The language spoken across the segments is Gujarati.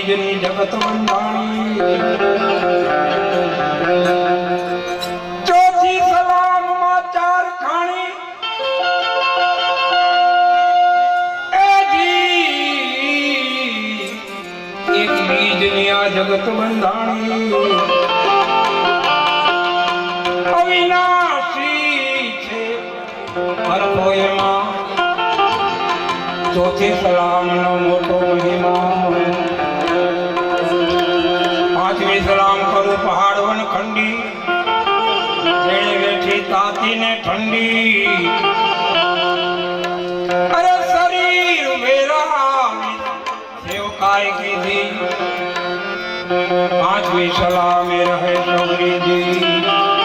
બીજની જગત બંધાણી ચોથી સલામમાં ચાર ખાણી એક બીજની આ જગત બંધાણી અવિનાશી છે હરખો એમાં ચોથી સલામનો મોટો મહિમા પાંચમી સલામ કરું પહાડ વન ખંડી જેણે વેઠી તાતીને ઠંડી અરે શરીર મેરા સેવકાય કીધી પાંચમી સલામે રહે સૌરીજી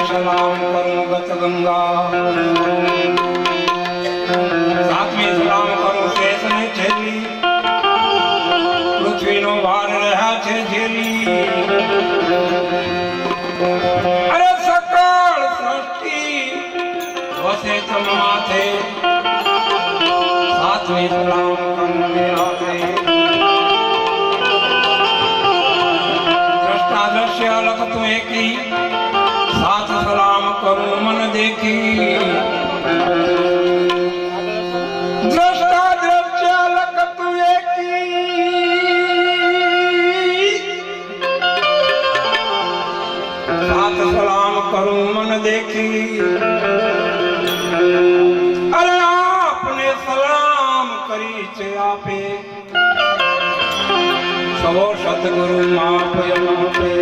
સલામ કરું ગત ગંગા સાતમી સલામ કરું શેષ ને છેલ્લી પૃથ્વીનો ભાર રહ્યા છે ઝેલી અરે સકળ સૃષ્ટિ વસે તમ માથે સાતમી સલામ કરું ને હાથે દ્રષ્ટા દ્રશ્ય અલગ તું એકી साथ सलाम करूं मन देखी दृष्टा दृश्य अलग तू एकी साथ सलाम करूं मन देखी अरे आपने सलाम करी छे आपे सवो सतगुरु माप यमापे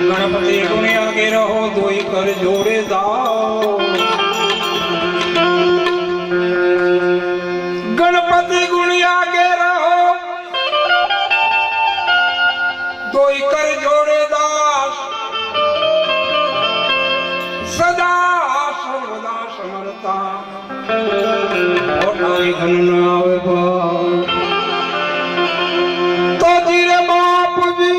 गणपति गुण आगे रहो दोई कर जोड़े दाओ गणपति गुण आगे रहो दोई कर जोड़े दास सदा सर्वदा समरता ओटाई घन न आवे तो जीरे बाप जी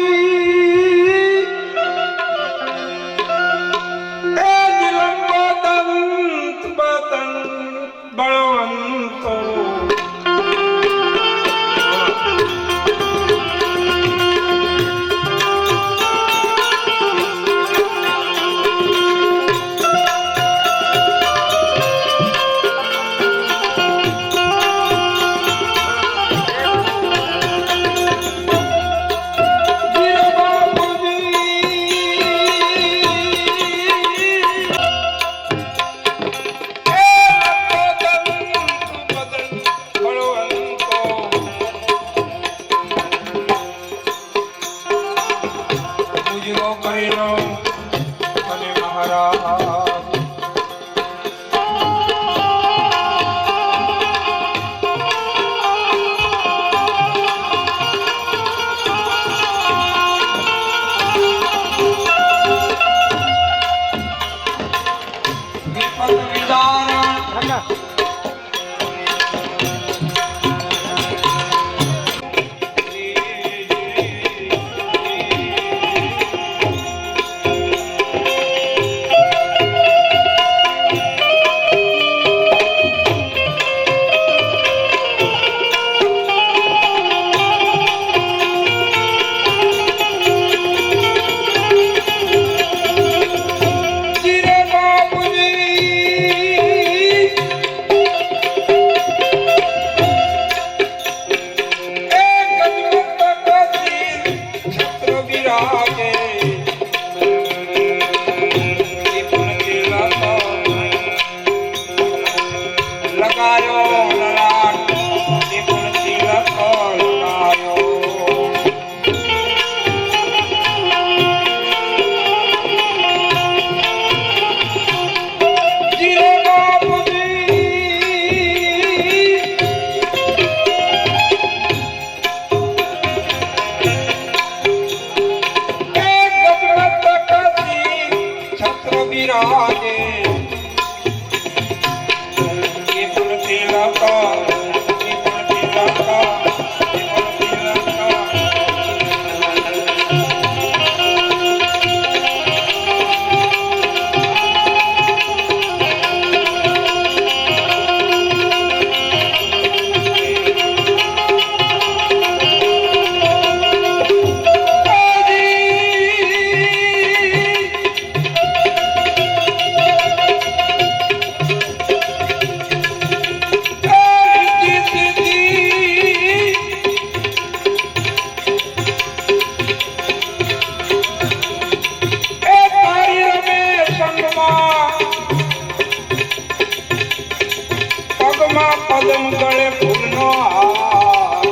પદમ ગળે ફૂલનો હાર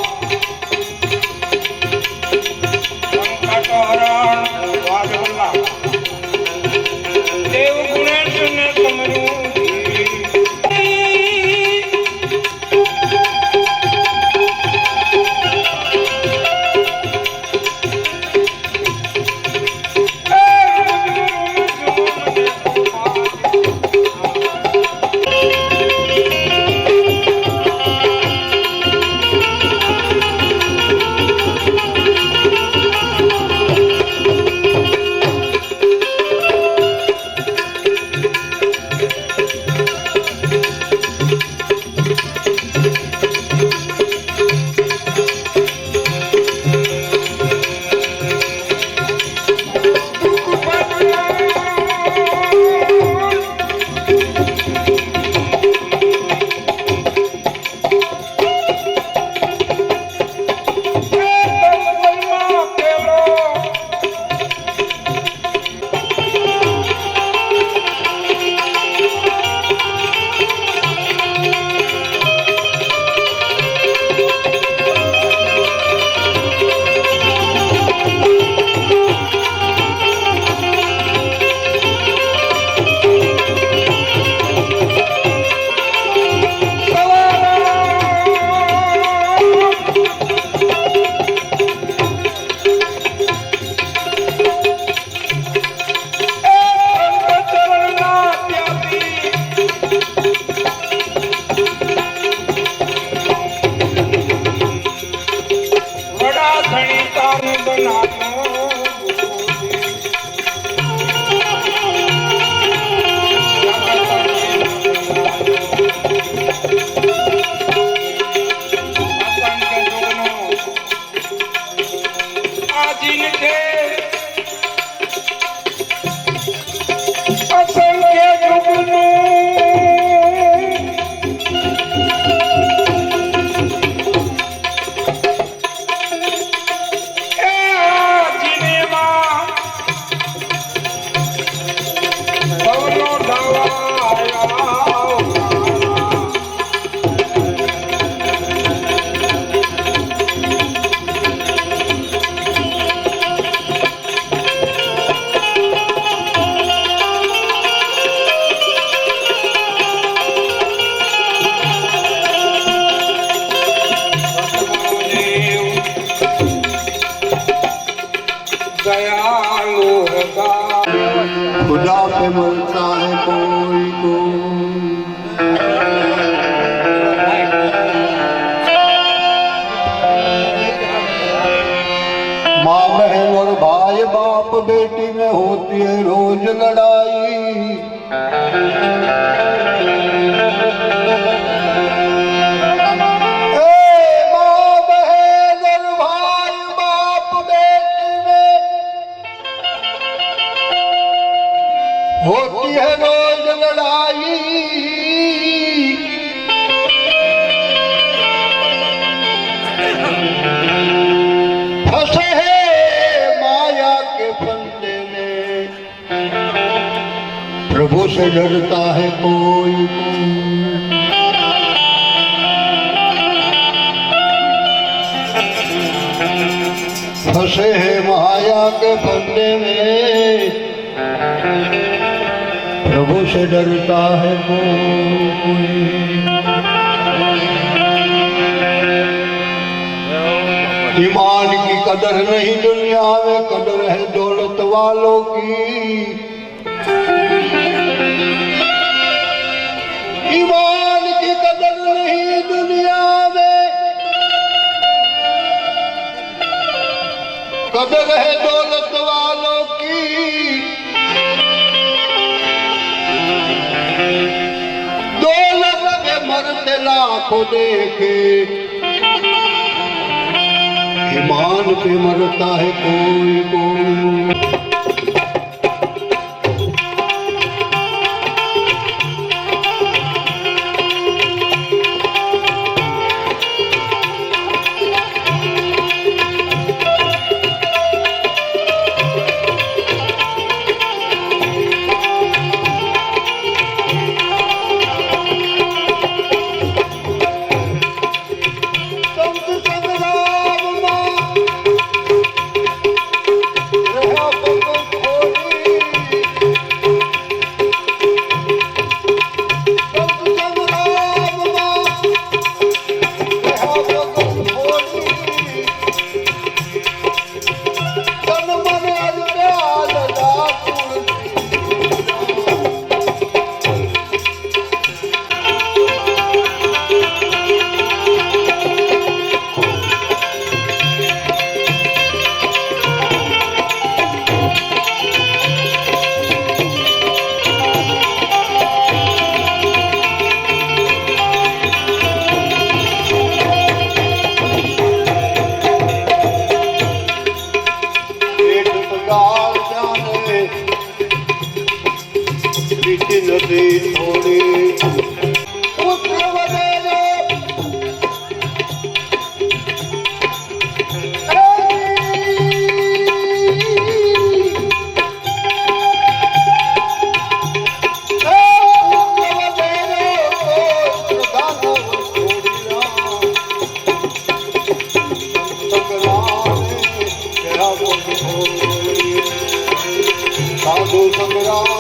સંકટ હરણ વાદળા દેવ ગુણેશ ને સમરું खुदा पे मिलता है कोई को माँ बहन और भाई बाप बेटी में होती है रोज लड़ाई। होती है रोज लड़ाई, फंसे है माया के फंदे में, प्रभु से डरता है कोई। फंसे है माया के फंदे में, प्रभु से डरता है कोई। ईमान की कदर नहीं दुनिया में, कदर है दौलत वालों की। ईमान की कदर नहीं दुनिया में, कदर है दौलत वालों की। मरते लाखों देखे, ईमान पे मरता है कोई कोई। તુલસી થોડી પુત્ર વગેરે સાધુ સંગ્રામ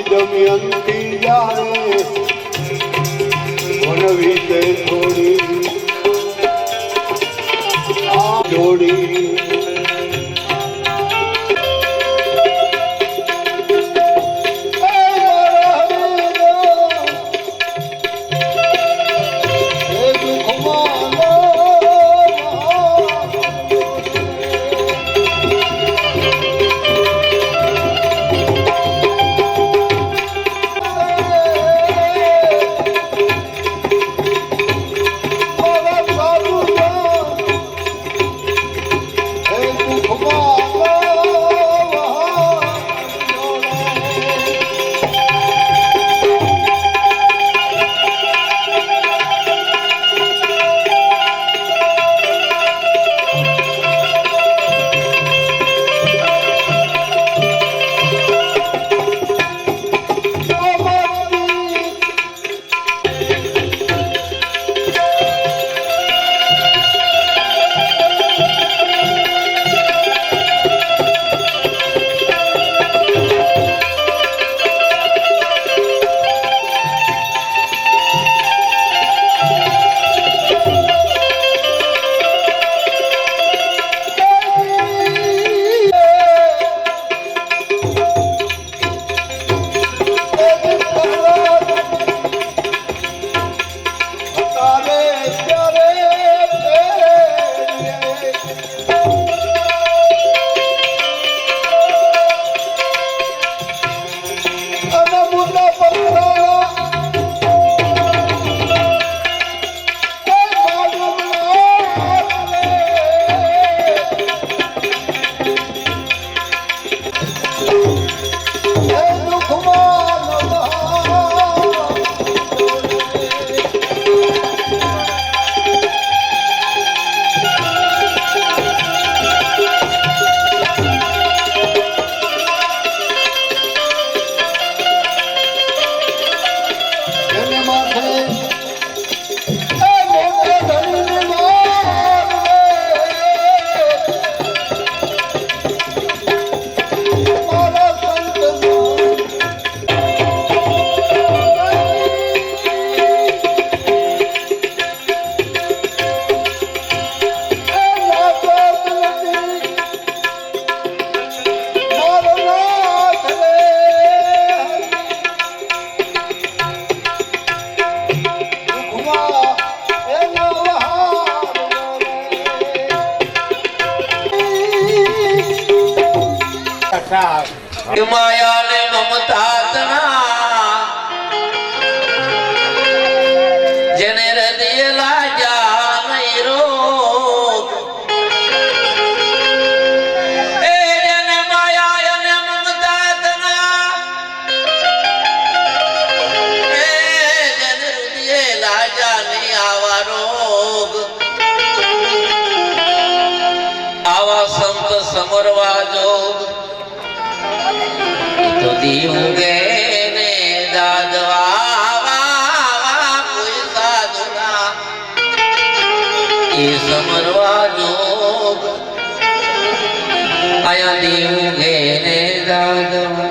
દમયંતી જાય વન વિશે થોડી આ જોડી માયા ને મમતા તના જેને હૃદય લાજા નહીં રોગ એ જેને માયા ને મમતા તના એ જેને હૃદય લાજા નહીં આવા રોગ આવા સંત સમરવા જોગ તો દીવુંગે ને દાદવા કોઈ સાધુના એ સમરવા જોગ આયા દીવુંગે ને દાદવા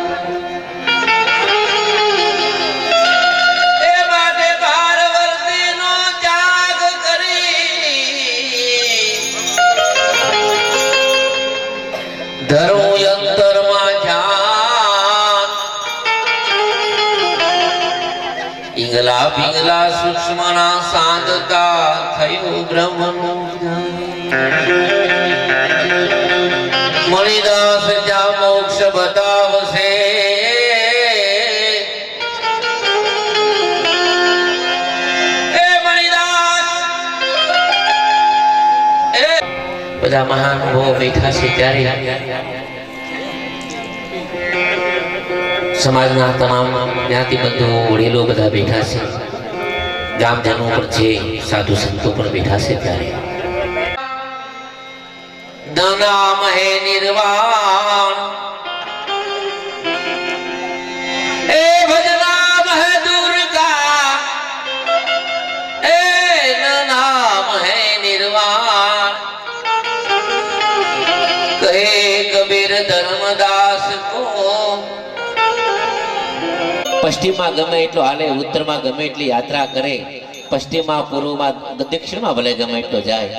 એ માટે ભારવર્તી નો પિંગલા પિંગલા સૂક્ષ્મના સાંધતા થયું બ્રહ્મનું મણિદાસ જ્યાં મોક્ષ બતાવશે બધા મહાનુભાવો બેઠા છે ત્યારે સમાજના તમામ જ્ઞાતિ બંધુઓ વડીલો બધા બેઠા છે, ગામજનો પણ છે, સાધુ સંતો પણ બેઠા છે ત્યારે નામ હે નિર્વાણ એ ભજનામ હે દુર્ગા એ નામ હે નિર્વાણ કહે કબીર ધર્મદાસ કો પશ્ચિમમાં ગમે એટલો હાલે, ઉત્તરમાં ગમે એટલી યાત્રા કરે, પશ્ચિમમાં પૂર્વમાં દક્ષિણમાં ભલે ગમે એટલો જાય,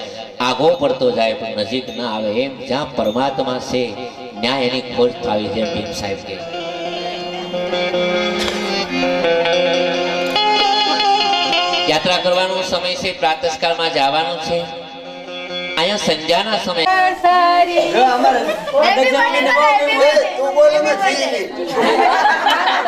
આગો પડતો જાય પણ નજીક ના આવે. એમ જ્યાં પરમાત્મા છે ન્યાય એની ખોજ થાવી છે. ભીમ સાહેબ કે યાત્રા કરવાનો સમય છે, પ્રાતઃકાળમાં જવાનું છે. અહીંયા સંધ્યાના સમય બાર બાર મોયને તારીખ આવી.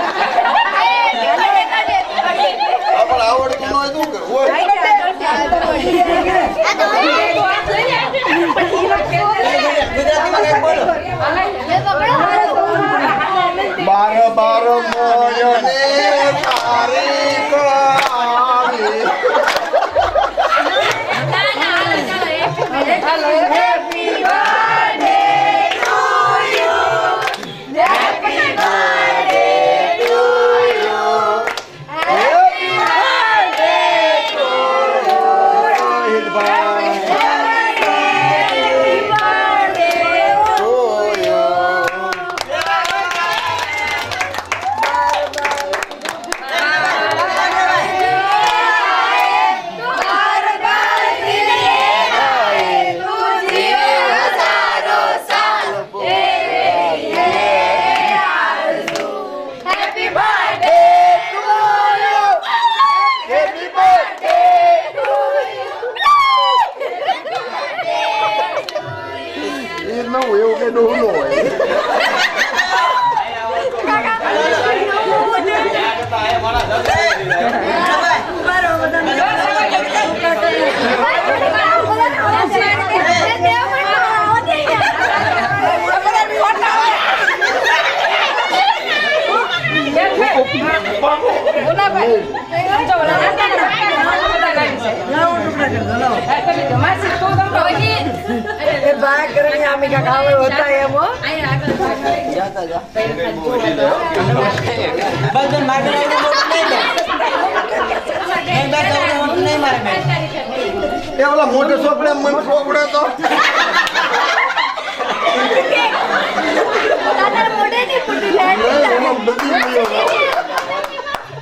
મોટો સોપડે મન સોપડે તો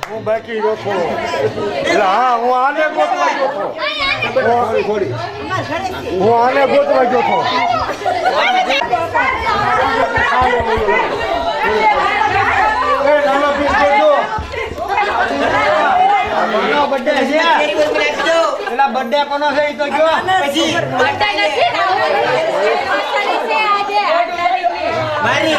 હું બાકી રોકો. હા, હું આને ગોતવા ગયો હતો. હું આને ગોતવા ગયો હતો. નાનો પીસ કરજો. બર્થડે છે. પેલા બર્થડે કોનો છે એ તો જો. પછી મારી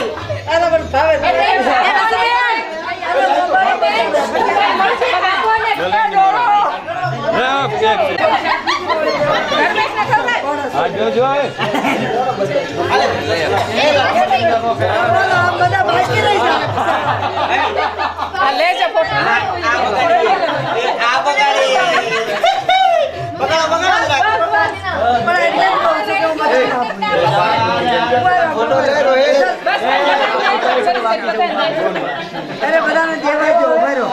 અરે બધાને દેવાય જો ભરો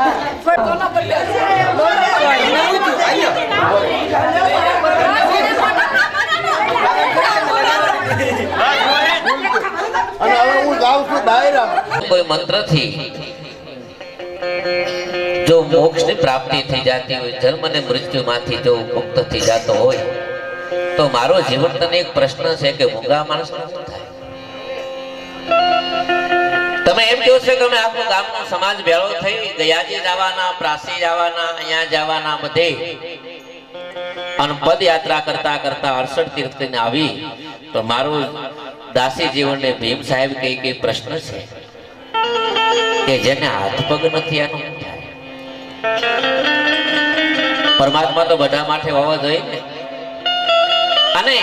અને હવે હું જાઉં છું દાયરામાં. કોઈ મંત્રથી જો મોક્ષની પ્રાપ્તિ થઈ જતી હોય, જન્મ અને મૃત્યુમાંથી જો મુક્ત થઈ જતો હોય, તો મારો જીવન તને એક પ્રશ્ન છે કે મૂંગા માણસનો શું થાય? તમે એમ કહો છો કે અમે આખું ગામનો સમાજ ભેળો થઈ ગયાજી જવાના, પ્રાસી જવાના, અહીંયા જવાના બધે અને પદયાત્રા કરતા કરતા 68 તીર્થ કરીને આવી તો મારું દાસી જીવનને ભીમ સાહેબ કઈ પ્રશ્ન છે કે જેને હાથ પગ નથી આનું શું થાય? પરમાત્મા તો બધા માટે હોવા જોઈએ ને. અને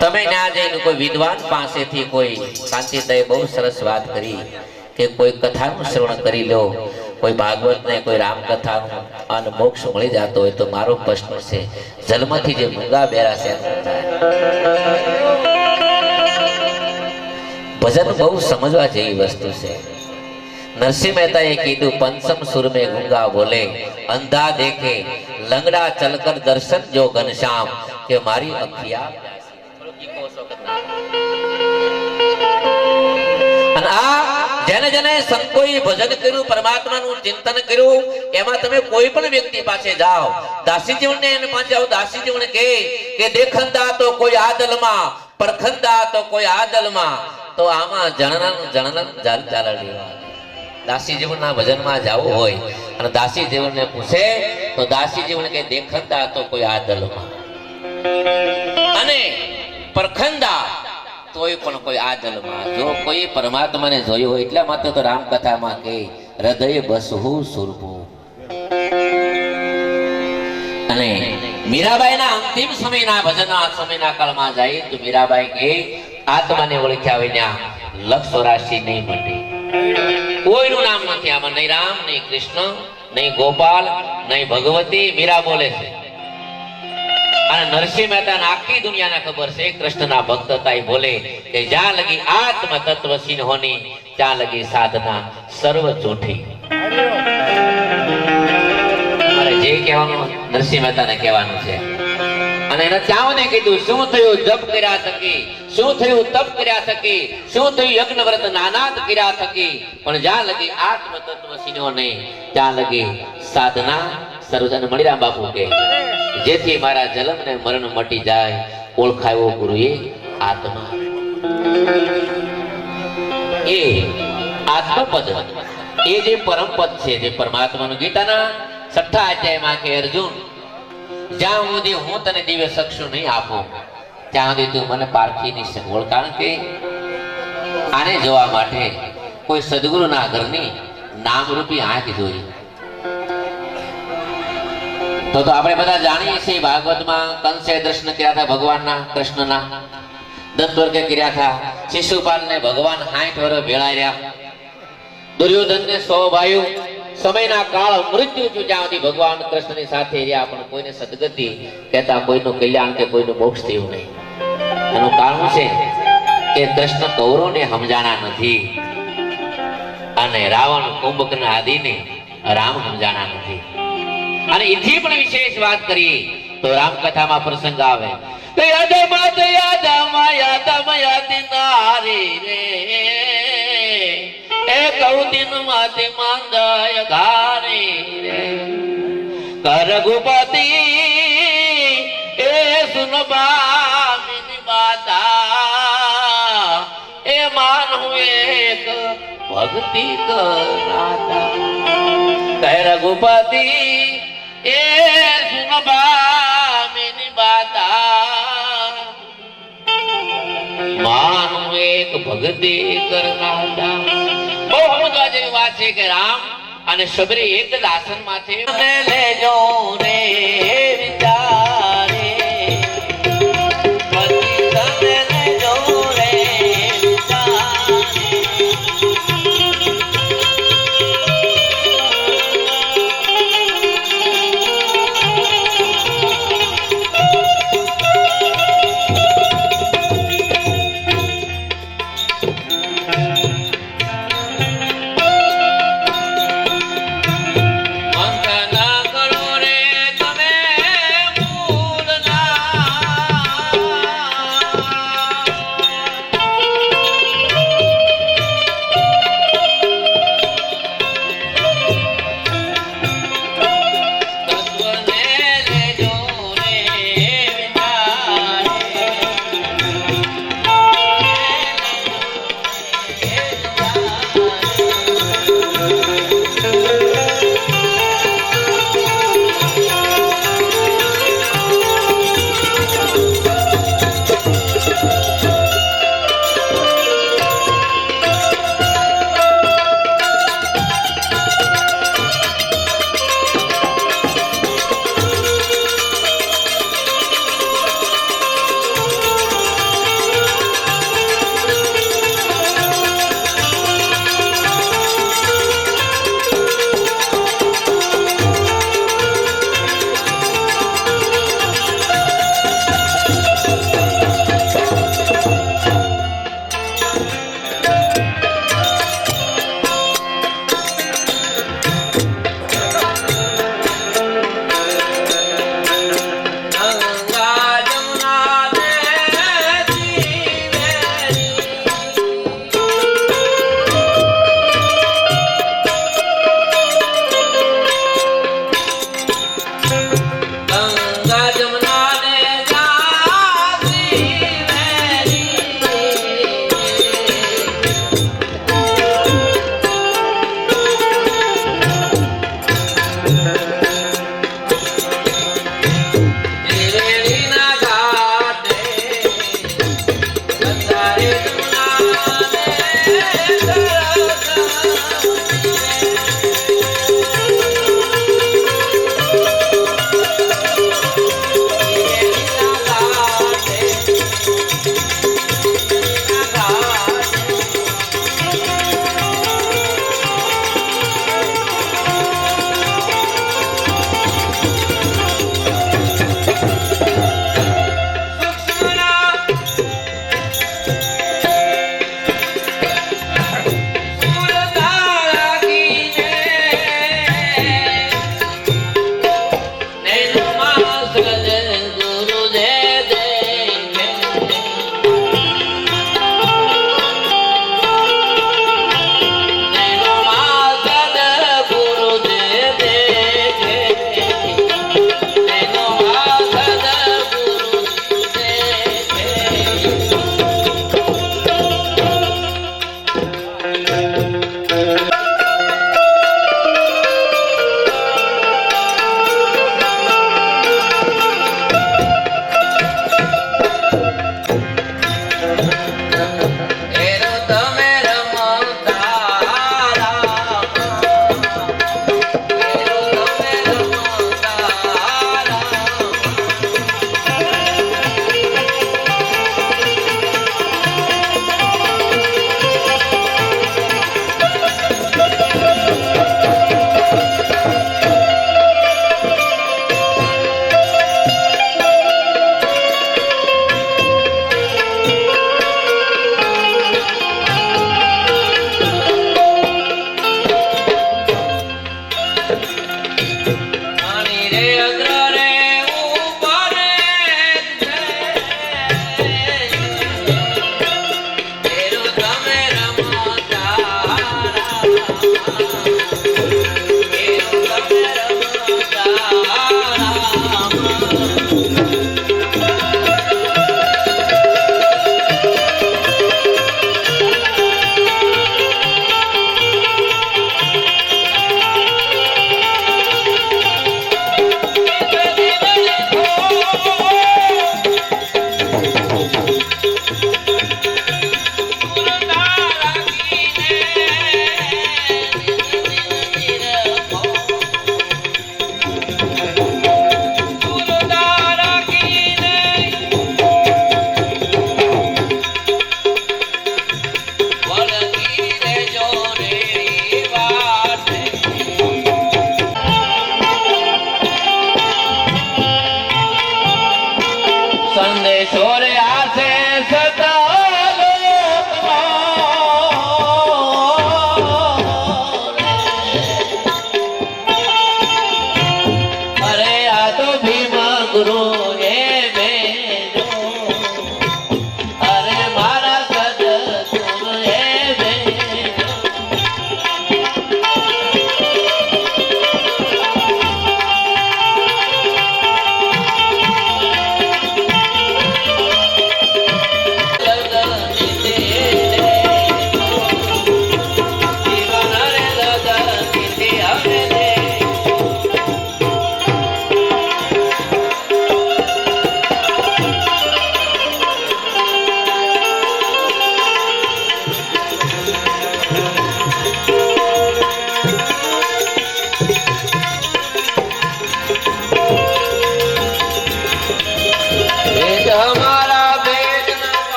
તમે ના જઈને કોઈ વિદ્વાન પાસેથી કોઈ શાંતિદય બહુ સરસ વાત કરી કે કોઈ કથાનું શ્રવણ કરી લો, કોઈ ભાગવત ને કોઈ રામકથાનું અને મોક્ષ મળી જતો હોય તો મારો પ્રશ્ન છે જન્મથી જે મૂંગા બેરા છે ભજન બહુ સમજવા જેવી વસ્તુ છે. નરસિંહ મહેતાએ કીધું પંચમ સુર में गूंगा बोले अंधा देखे लंगड़ा चलकर दर्शन जो घनश्याम કે મારી અખિયા અને આ જેને જેને સંતોએ ભજન કર્યું, પરમાત્માનું ચિંતન કર્યું, એમાં તમે કોઈ પણ વ્યક્તિ પાસે જાઓ, દાસી જીવનને એને પાસે આવો, દાસી જીવન કે દેખંદા તો કોઈ આદલમાં, પરખંદા તો કોઈ આદલમાં, તો આમાં જણન જાલ ચાલડી. દાસી જીવનના ભજનમાં જવું હોય અને દાસી જીવનને પૂછે તો દાસી જીવન કે દેખંદા તો કોઈ આદલમાં અને પરખંદા તોય પણ કોઈ આદલમાં. જો કોઈ પરમાત્માને જોયું હોય એટલા માટે તો રામકથામાં કે હૃદય બસહુ સુરભુ. અને મીરાબાઈના અંતિમ સમયના ભજનના સમયના કાળમાં જાય તો મીરાબાઈ કે આત્માને ઓળખ્યા વિના 184 નહીં મળે. કોઈનું નામ નથી આમાં, નહીં રામ, નહીં કૃષ્ણ, નહીં ગોપાલ, નહીં ભગવતી. મીરા બોલે છે અને નરસિંહ મહેતાને આખી દુનિયાને ખબર છે કૃષ્ણના ભક્ત હતા. એ બોલે કે જ્યાં લગી આત્મ તત્વ સિંહ હોની ત્યાં લગી સાધના સર્વ ચોઠી. મારે જે કહેવાનું નરસિંહ મહેતાને કહેવાનું છે. અને એને ચાવને કીધું શું થયું જપ કર્યા થકી, શું થયું તપ કર્યા થકી, શું થયું યજ્ઞ વ્રત નાનાદ કર્યા થકી, પણ જ્યાં લગી આત્મ તત્વ સિંહો નહીં ત્યાં લગી સાધના સર્વજન. મણિરામ બાપુ કે જેથી મારા જન્મ ને મરણ મટી જાય, ઓળખાયો ગુરુએ આત્મા. એ આત્મપદ એ જે પરમપદ છે, જે પરમાત્માનું ગીતાના 6 અધ્યાયમાં કે અર્જુન જ્યાં સુધી હું તને દિવ્ય ચક્ષુ નહીં આપું ત્યાં સુધી તું મને પારખી નહીં શકો. કારણ કે આને જોવા માટે કોઈ સદગુરુના ઘરની નામરૂપી આંખ જોઈ. તો આપણે બધા જાણીએ છીએ ભાગવતમાં કંસે દર્શન કર્યા હતા ભગવાનના, કૃષ્ણના દંતવર્ગે કર્યા હતા. શિશુપાલને ભગવાન 60 વર્ષ ભેળા રહ્યા. દુર્યોધનને 100 ભાઈઓ સમયના કાળ મૃત્યુ જ્યાં સુધી ભગવાન કૃષ્ણની સાથે રહ્યા પણ કોઈને સદગતિ કહેતા, કોઈનું કલ્યાણ કે કોઈનું મોક્ષ થયું નહીં. એનું કારણ છે કે કૃષ્ણ કૌરવને સમજાણા નથી અને રાવણ કુંભકર્ણ આદિને રામ સમજાણા નથી. અને એથી પણ વિશેષ વાત કરીએ તો રામકથામાં પ્રસંગ આવે તો રઘુપતિ એ સુનબામિની બાતા એ માનું એક ભક્તિ કરાતા. કહે રઘુપતિ એ સુનબામિની બાતા માનું એક ભક્તિ કરનાતા. બહુ સમજવા જેવી વાત છે કે રામ અને શબરી એક જ આસનમાં છે. લેજો રે વિચારે પતિ લેજો રે મંથન કરો રે તમે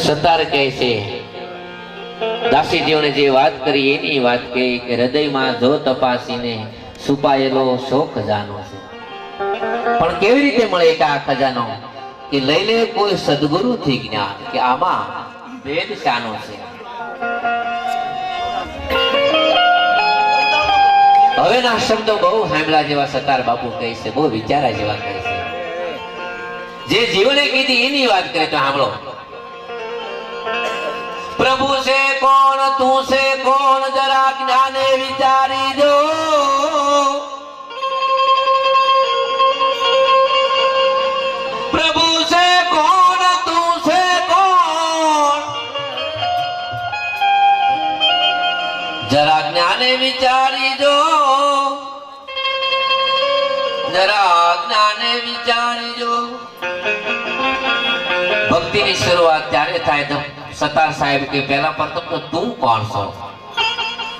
સતાર કહે છે દાસીજીઓને જે વાત કરી એની વાત કહી કે હૃદયમાં જો તપાસીને છુપાયેલો શો ખજાનો છે. પણ કેવી રીતે મળે કે આ ખજાનો? કે લઈ લે કોઈ સદગુરુ થી જ્ઞાન કે આમાં ભેદ શાનો છે. હવેના શબ્દો બહુ સાંભળ્યા જેવા સતાર બાપુ કહે છે, બહુ વિચારા જેવા કહે છે. જે જીવને કીધી એની વાત કરે તો સાંભળો. પ્રભુ છે કોણ, તું છે કોણ, જરા જ્ઞાને વિચારી જો. પ્રભુ છે કોણ, તું છે કોણ, જરા જ્ઞાને વિચારી જો. જરા જ્ઞાને વિચારી જો. ભક્તિની શરૂઆત ત્યારે થાય તો સતાર સાહેબ કે પહેલા પ્રથમ તો તું કોણ છો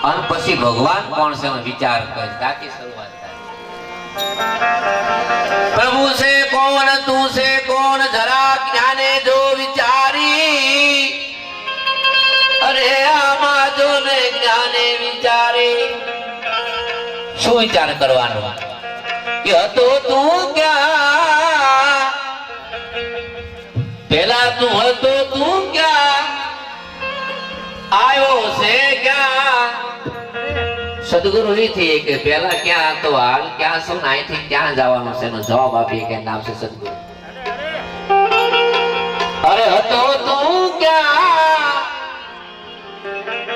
અને પછી ભગવાન કોણ છે એનો વિચાર કર. ત્યાંથી શરૂઆત થાય. પ્રભુ છે કોણ, તું છે કોણ, જરા જ્ઞાને જો વિચારી. અરે આમાં જો ને જ્ઞાને વિચારી. શું વિચાર કરવાનો? કે હતો તું ક્યાં? પેલા તું હતો તું ક્યાં? આવ્યો છે ક્યાં? સદગુરુ થી કે પેલા ક્યાં હતો, હાલ ક્યાં શું, અહીંથી ક્યાં જવાનું છે એનો જવાબ આપીએ કે નામ છે સદગુરુ. અરે હતો તું ક્યાં?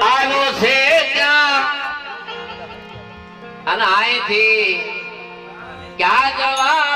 આવ્યો છે ક્યાં? અને અહીંથી ક્યાં જવા